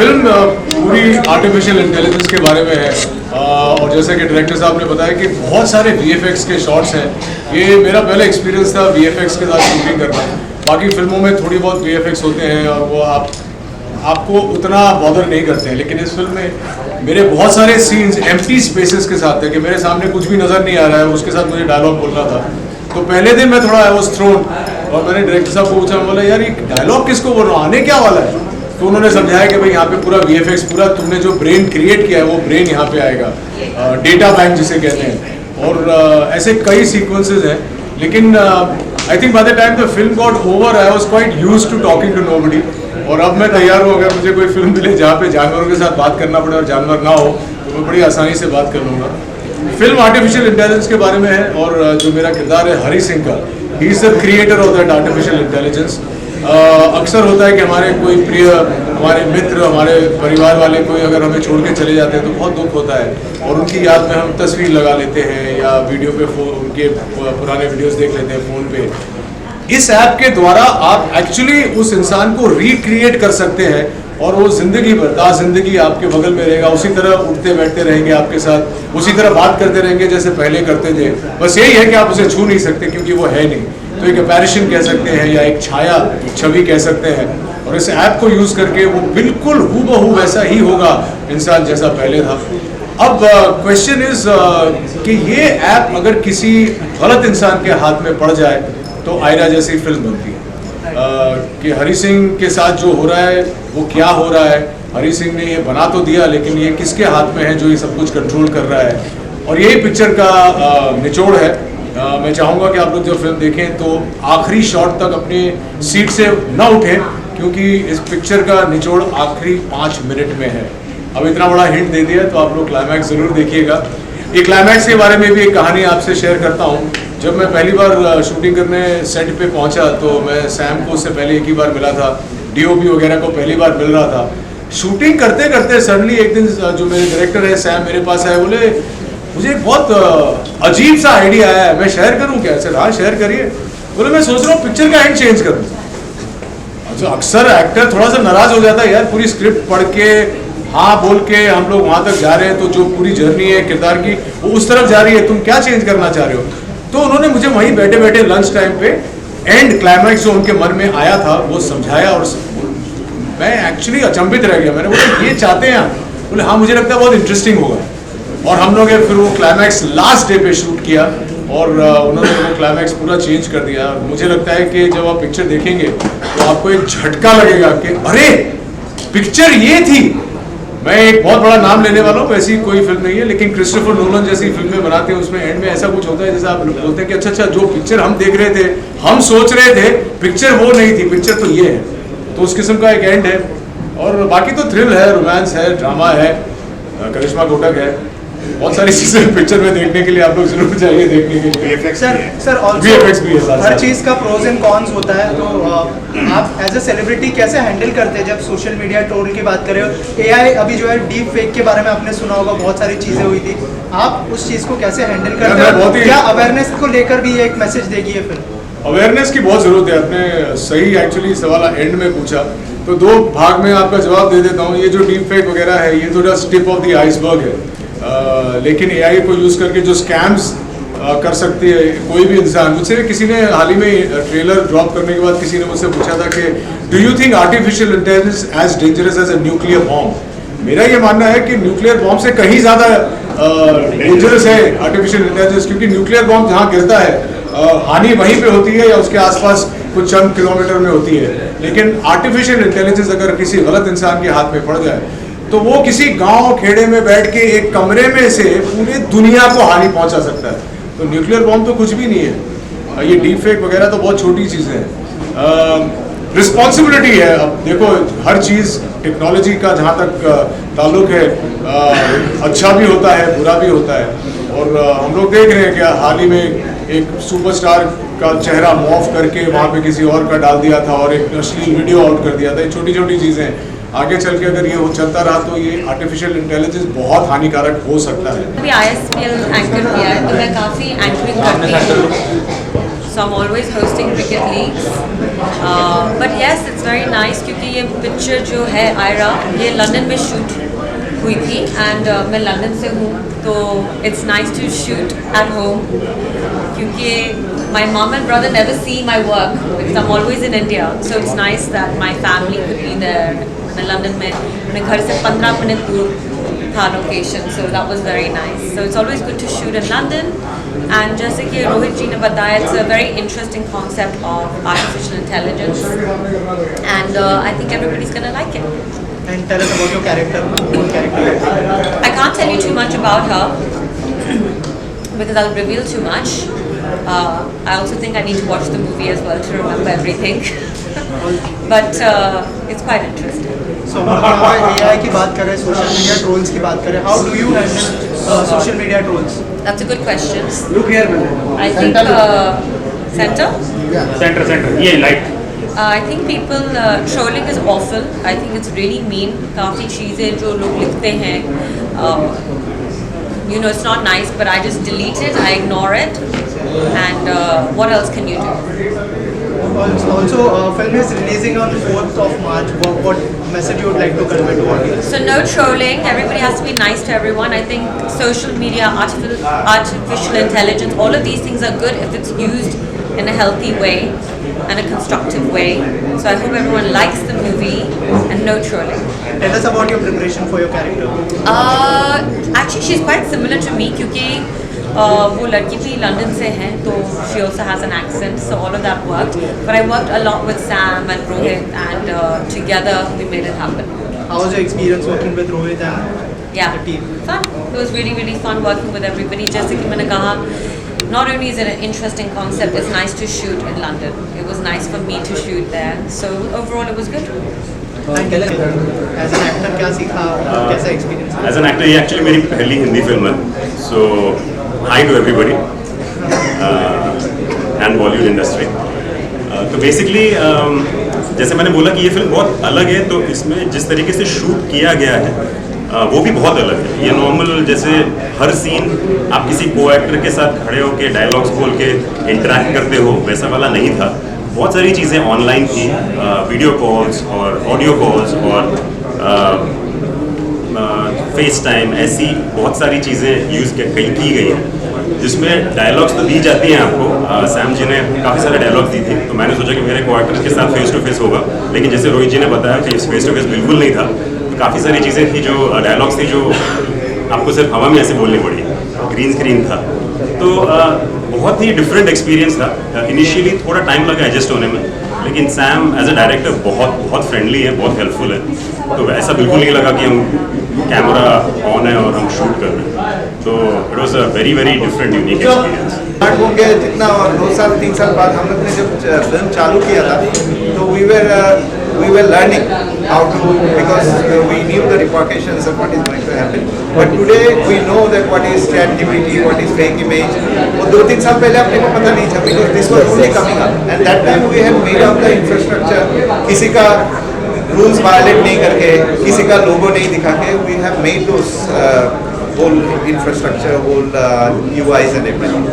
Film पूरी artificial intelligence के बारे में है और जैसे कि डायरेक्टर साहब ने बताया कि बहुत सारे VFX के शॉट्स हैं। ये मेरा पहला एक्सपीरियंस था VFX के साथ शूटिंग करना। बाकी फिल्मों में थोड़ी बहुत VFX होते हैं और वो आपको उतना बॉदर नहीं करते हैं, लेकिन इस फिल्म में मेरे बहुत सारे सीन्स एम्प्टी स्पेसेस के साथ थे कि मेरे सामने कुछ भी नज़र नहीं आ रहा है, उसके साथ मुझे डायलॉग बोलना था। तो पहले दिन मैं थोड़ा आई वाज थ्रोन और मैंने डायरेक्टर साहब को पूछा, बोला यार ये डायलॉग किसको बोल रहा हूँ, आने क्या वाला है? तो उन्होंने समझाया कि भाई यहाँ पे पूरा VFX, पूरा तुमने जो ब्रेन क्रिएट किया है वो ब्रेन यहाँ पे आएगा, डेटा बैंक जिसे कहते हैं। और ऐसे कई सीक्वेंसेज हैं, लेकिन I think by the time the film got over I was quite used to talking to nobody. और अब मैं तैयार हूँ, अगर मुझे कोई फिल्म मिले जहाँ पे जानवरों के साथ बात करना पड़े और जानवर ना हो तो मैं बड़ी आसानी से बात कर लूँगा। फिल्म आर्टिफिशियल इंटेलिजेंस के बारे में है और जो मेरा किरदार है हरी सिंह का, he is the creator of that artificial intelligence. अक्सर होता है कि हमारे कोई प्रिय, हमारे मित्र, हमारे परिवार वाले कोई अगर हमें छोड़ के चले जाते हैं तो बहुत दुख होता है और उनकी याद में हम तस्वीर लगा लेते हैं या वीडियो पे उनके पुराने वीडियोस देख लेते हैं फ़ोन पे। इस ऐप के द्वारा आप एक्चुअली उस इंसान को रिक्रिएट कर सकते हैं और वो ज़िंदगी भर ज़िंदगी आपके बगल में रहेगा, उसी तरह उठते बैठते रहेंगे आपके साथ, उसी तरह बात करते रहेंगे जैसे पहले करते थे। बस यही है कि आप उसे छू नहीं सकते क्योंकि वो है नहीं। तो एक अपैरिशन कह सकते हैं या एक छाया छवि कह सकते हैं। और इस ऐप को यूज़ करके वो बिल्कुल हूबहू वैसा ही होगा इंसान जैसा पहले था। अब क्वेश्चन इज कि ये ऐप अगर किसी गलत इंसान के हाथ में पड़ जाए तो आयरा जैसी फिल्म बनती है। कि हरी सिंह के साथ जो हो रहा है वो क्या हो रहा है, हरी सिंह ने ये बना तो दिया लेकिन ये किसके हाथ में है जो ये सब कुछ कंट्रोल कर रहा है। और यही पिक्चर का निचोड़ है। मैं चाहूँगा कि आप लोग जब फिल्म देखें तो आखिरी शॉट तक अपनी सीट से न उठें क्योंकि इस पिक्चर का निचोड़ आखिरी 5 मिनट में है। अब इतना बड़ा हिंट दे दिया तो आप लोग क्लाइमैक्स ज़रूर देखिएगा। ये क्लाइमैक्स के बारे में भी एक कहानी आपसे शेयर करता हूँ। जब मैं पहली बार शूटिंग करने सेट पे पहुँचा तो मैं सैम को उससे पहले एक ही बार मिला था, DOP वगैरह को पहली बार मिल रहा था। शूटिंग करते करते सडनली एक दिन जो मेरे डायरेक्टर है सैम मेरे पास आए, बोले मुझे एक बहुत अजीब सा आइडिया आया है, मैं शेयर करूं क्या? सर हाँ शेयर करिए। बोले मैं सोच रहा हूँ पिक्चर का एंड चेंज करूं। अच्छा, अक्सर एक्टर थोड़ा सा नाराज हो जाता है यार, पूरी स्क्रिप्ट पढ़ के हाँ बोल के हम लोग वहाँ तक जा रहे हैं तो जो पूरी जर्नी है किरदार की वो उस तरफ जा रही है, तुम क्या चेंज करना चाह रहे हो? तो उन्होंने मुझे वहीं बैठे बैठे लंच टाइम पे एंड क्लाइमैक्स जो उनके मन में आया था वो समझाया और मैं एक्चुअली अचंभित रह गया। मैंने बोला ये चाहते हैं आप? बोले हाँ मुझे लगता है बहुत इंटरेस्टिंग होगा। और हम लोग फिर वो क्लाइमैक्स लास्ट डे पे शूट किया और उन्होंने वो क्लाइमैक्स पूरा चेंज कर दिया। मुझे लगता है कि जब आप पिक्चर देखेंगे तो आपको एक झटका लगेगा कि अरे पिक्चर ये थी। मैं एक बहुत बड़ा नाम लेने वाला हूँ, वैसी कोई फिल्म नहीं है, लेकिन क्रिस्टोफर नोलन जैसी फिल्में बनाते हैं उसमें एंड में ऐसा कुछ होता है जैसे आप बोलते हैं कि अच्छा जो पिक्चर हम देख रहे थे, हम सोच रहे थे पिक्चर वो नहीं थी, पिक्चर तो ये है। तो उस किस्म का एक एंड है। और बाकी तो थ्रिल है, रोमांस है, ड्रामा है, करिश्मा कोटक है, बहुत सारी चीजें पिक्चर में देखने के लिए आप लोग जरूर जाइए देखने के लिए। सर VFX भी है, हर चीज़ का प्रोज एंड कॉन्स होता है। तो आप एज ए सेलिब्रिटी कैसे हैंडल करते हैं जब सोशल मीडिया ट्रोल की बात कर रहे हो? AI अभी जो है डीप फेक के बारे में आपने सुना होगा, बहुत सारी चीज़ें हुई थी, आप उस चीज़ को कैसे हैंडल करते हो? क्या अवेयरनेस को लेकर भी एक मैसेज देगी ये फिल्म? अवेयरनेस की बहुत ज़रूरत है। आपने सही एक्चुअली सवाल एंड में पूछा तो 2 भाग में आपका जवाब दे देता हूँ। ये जो डीप फेक वगैरह है ये तो just tip of the iceberg है। लेकिन AI को यूज़ करके जो स्कैम्स कर सकती है कोई भी इंसान। मुझसे किसी ने हाल ही में ट्रेलर ड्रॉप करने के बाद किसी ने मुझसे पूछा था कि do you think artificial intelligence as dangerous as a nuclear bomb? मेरा ये मानना है कि न्यूक्लियर बॉम्ब से कहीं ज़्यादा डेंजरस है आर्टिफिशियल इंटेलिजेंस, क्योंकि न्यूक्लियर बॉम्ब जहाँ गिरता है हानि वहीं पे होती है या उसके आसपास कुछ चंद किलोमीटर में होती है। लेकिन आर्टिफिशियल इंटेलिजेंस अगर किसी गलत इंसान के हाथ में पड़ जाए तो वो किसी गांव खेड़े में बैठ के एक कमरे में से पूरी दुनिया को हानि पहुंचा सकता है। तो न्यूक्लियर बॉम्ब तो कुछ भी नहीं है। ये डीप फेक वगैरह तो बहुत छोटी चीज़ें हैं। रिस्पॉन्सिबिलिटी है। अब देखो हर चीज़ टेक्नोलॉजी का जहाँ तक ताल्लुक है अच्छा भी होता है बुरा भी होता है। और हम लोग देख रहे हैं कि हाल ही में एक सुपरस्टार का चेहरा मॉफ करके वहाँ पे किसी और का डाल दिया था और एक अश्लील वीडियो आउट कर दिया था। ये छोटी छोटी चीज़ें आगे चल के अगर ये चलता रहा तो ये आर्टिफिशियल इंटेलिजेंस बहुत हानिकारक हो सकता है। अभी ISPL एंकर किया है तो मैं काफ़ी एंकरिंग करती हूँ। so I'm always hosting cricket leagues. But yes, it's very nice क्योंकि ये picture जो है आयरा ये लंदन में shoot हुई थी and मैं लंदन से हूँ तो it's nice to shoot at home क्योंकि my mom and brother never see my work because I'm always in India, so it's nice that my family could be there. मैं London में अपने घर से 15 मिनट दूर था location, so that was very nice. So it's always good to shoot in London. And जैसे कि रोहित जी ने बताया, it's a very interesting concept of artificial intelligence, and I think everybody's gonna like it. And tell us about your character. What character? I can't tell you too much about her because I'll reveal too much. I also think I need to watch the movie as well to remember everything. But it's quite interesting. So AI की बात कर रहे हैं, social media trolls की बात कर रहे हैं. How do you handle social media trolls? That's a good question. Look here, I think center. Center. Yeah, like. I think people trolling is awful. I think it's really mean. काफ़ी चीज़ें जो लोग लिखते हैं, it's not nice, but I just delete it. I ignore it. And what else can you do? Also, film is releasing on 4th of March. What message you would like to convey to audience? So no trolling. Everybody has to be nice to everyone. I think social media, artificial intelligence, all of these things are good if it's used in a healthy way and a constructive way. So I hope everyone likes the movie and no trolling. Tell us about your preparation for your character. Actually, she's quite similar to me क्योंकि वो लड़की भी London से है तो she also has an accent, so all of that worked. But I worked a lot with Sam and Rohit, and together we made it happen. How was your experience working with Rohit and the team? Fun. It was really, really fun working with everybody. जैसे कि मैंने कहा, not only is it an interesting concept, it's nice to shoot in London. It was nice for me to shoot there. So overall, it was good. And as an actor, क्या सीखा? कैसा experience? As an actor, ये actually मेरी पहली Hindi film है. So hi to everybody and Bollywood industry. तो basically जैसे मैंने बोला कि ये फिल्म बहुत अलग है, तो इसमें जिस तरीके से शूट किया गया है वो भी बहुत अलग है. ये नॉर्मल जैसे हर सीन आप किसी को एक्टर के साथ खड़े होके डायलॉग्स बोल के इंटरेक्ट करते हो वैसा वाला नहीं था. बहुत सारी चीज़ें ऑनलाइन थी, वीडियो कॉल्स और ऑडियो कॉल्स और फेस टाइम, ऐसी बहुत सारी चीज़ें यूज़ की गई हैं जिसमें डायलॉग्स तो दी जाती हैं आपको. सैम जी ने काफ़ी सारे डायलॉग्स दी थी, तो मैंने सोचा कि मेरे को एक्टर्स के साथ फेस टू फेस होगा, लेकिन जैसे रोहित जी ने बताया कि फेस टू फेस बिल्कुल नहीं था. तो काफ़ी सारी चीज़ें थी जो डायलॉग्स थी जो आपको सिर्फ हवा में ऐसे बोलनी पड़ी, ग्रीन स्क्रीन था. तो बहुत ही डिफरेंट एक्सपीरियंस था. इनिशियली थोड़ा टाइम लगा एडजस्ट होने में, लेकिन सैम एज अ डायरेक्टर बहुत फ्रेंडली है, बहुत हेल्पफुल है. तो ऐसा बिल्कुल नहीं लगा कि हम कैमरा ऑन है और हम शूट कर रहे हैं. तो it was a very different unique experience. हो गया जितना, और 2 साल 3 साल बाद हम लोग ने जब फिल्म चालू किया था तो we were learning how to, because we knew the repercussions of what is going to happen. But today we know that what is ChatGPT, what is fake image. वो 2-3 साल पहले अपने को पता नहीं था, because this was only coming up, and that time we had made up the infrastructure. किसी का रूल्स वायलेट नहीं करके, किसी का लोगो नहीं दिखा के, we have made those whole infrastructure, whole UIs and everything.